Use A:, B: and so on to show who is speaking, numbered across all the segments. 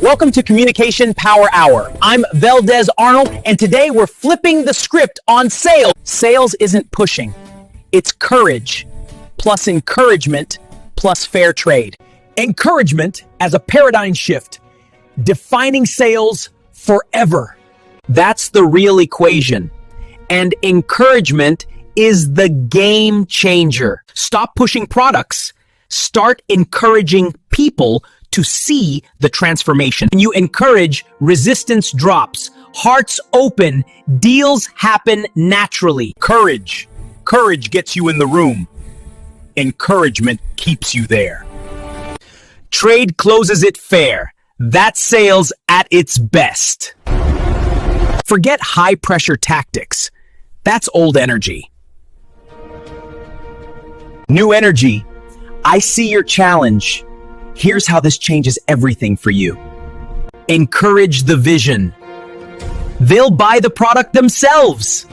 A: Welcome to Communication Power Hour. I'm Veldez Arnold, and today we're flipping the script on sales. Sales isn't pushing. It's courage, plus encouragement, plus fair trade.
B: Encouragement as a paradigm shift, defining sales forever.
A: That's the real equation. And encouragement is the game changer.
B: Stop pushing products. Start encouraging people to see the transformation.
A: When you encourage, resistance drops, hearts open, deals happen naturally.
C: Courage. Courage gets you in the room. Encouragement keeps you there.
A: Trade closes it fair. That's sales at its best.
B: Forget high-pressure tactics. That's old energy.
A: New energy. I see your challenge. Here's how this changes everything for you. Encourage the vision. They'll buy the product themselves.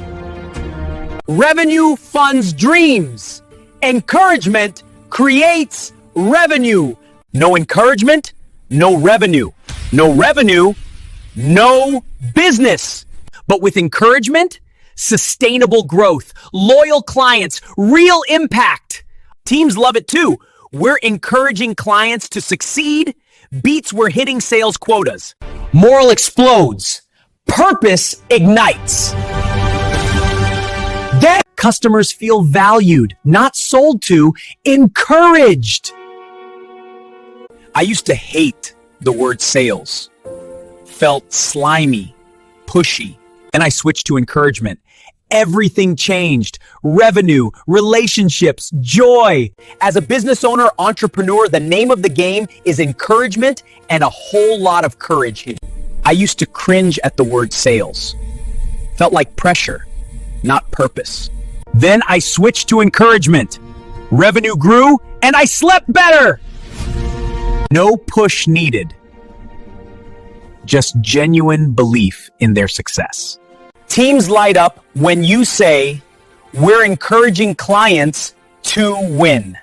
A: Revenue funds dreams. Encouragement creates revenue. No encouragement, no revenue. No revenue, no business.
B: But with encouragement, sustainable growth, loyal clients, real impact.
A: Teams love it too. We're encouraging clients to succeed. Beats, we're hitting sales quotas. Moral explodes. Purpose ignites. Then customers feel valued, not sold to, encouraged.
C: I used to hate the word sales. Felt slimy, pushy.
B: And I switched to encouragement. Everything changed. Revenue, relationships, joy.
A: As a business owner, entrepreneur, the name of the game is encouragement and a whole lot of courage. I used to cringe at the word sales. Felt like pressure, not purpose.
B: Then I switched to encouragement. Revenue grew and I slept better. No push needed. Just genuine belief in their success.
A: Teams light up when you say, we're encouraging clients to win.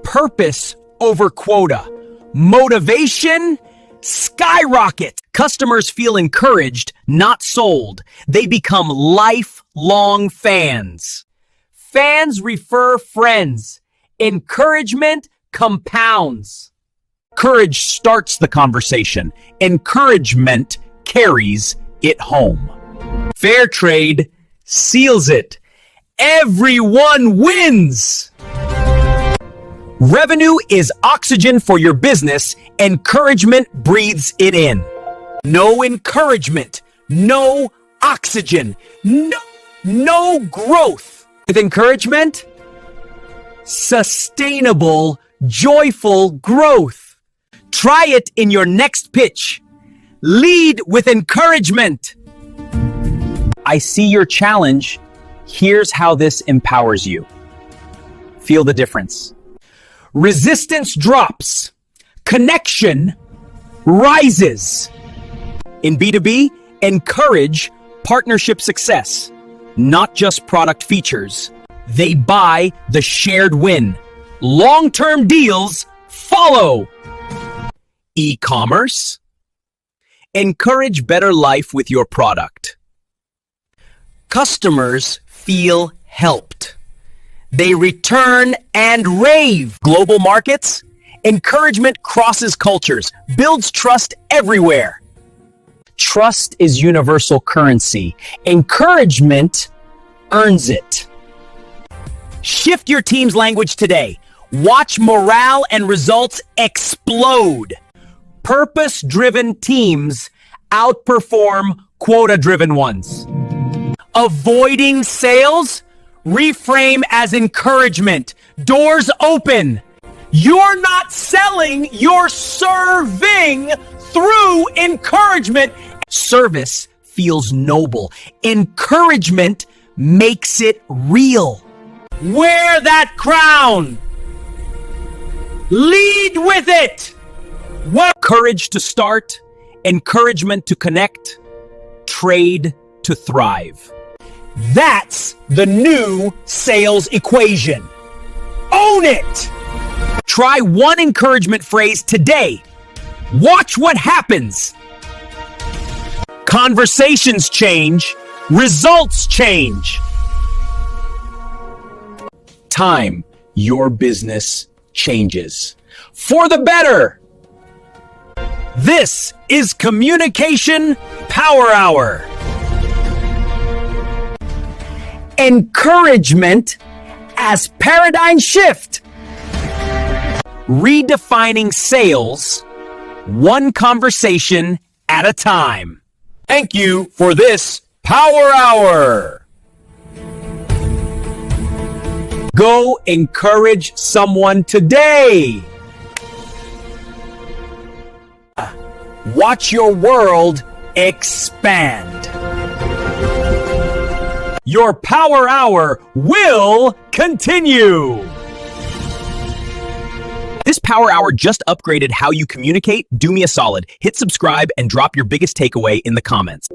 B: Purpose over quota. Motivation skyrocket. Customers feel encouraged, not sold. They become lifelong fans. Fans refer friends. Encouragement compounds. Courage starts the conversation. Encouragement carries it home.
A: Fair trade seals it. Everyone wins.
B: Revenue is oxygen for your business. Encouragement breathes it in.
A: No encouragement, no oxygen, no growth.
B: With encouragement, sustainable, joyful growth. Try it in your next pitch. Lead with encouragement.
A: I see your challenge. Here's how this empowers you. Feel the difference.
B: Resistance drops. Connection rises. In B2B, encourage partnership success, not just product features. They buy the shared win. Long-term deals follow. E-commerce. Encourage better life with your product.
A: Customers feel helped. They return and rave. Global markets, encouragement crosses cultures, builds trust everywhere. Trust is universal currency. Encouragement earns it. Shift your team's language today. Watch morale and results explode.
B: Purpose-driven teams outperform quota-driven ones.
A: Avoiding sales? Reframe as encouragement. Doors open. You're not selling, you're serving through encouragement.
B: Service feels noble. Encouragement makes it real.
A: Wear that crown. Lead with it.
B: Courage to start, encouragement to connect, trade to thrive.
A: That's the new sales equation. Own it!
B: Try one encouragement phrase today. Watch what happens. Conversations change, results change. Time, your business changes for the better. This is Communication Power Hour.
A: Encouragement as paradigm shift.
B: Redefining sales, one conversation at a time.
C: Thank you for this Power Hour.
B: Go encourage someone today.
A: Watch your world expand.
B: Your Power Hour will continue. This Power Hour just upgraded how you communicate. Do me a solid. Hit subscribe and drop your biggest takeaway in the comments.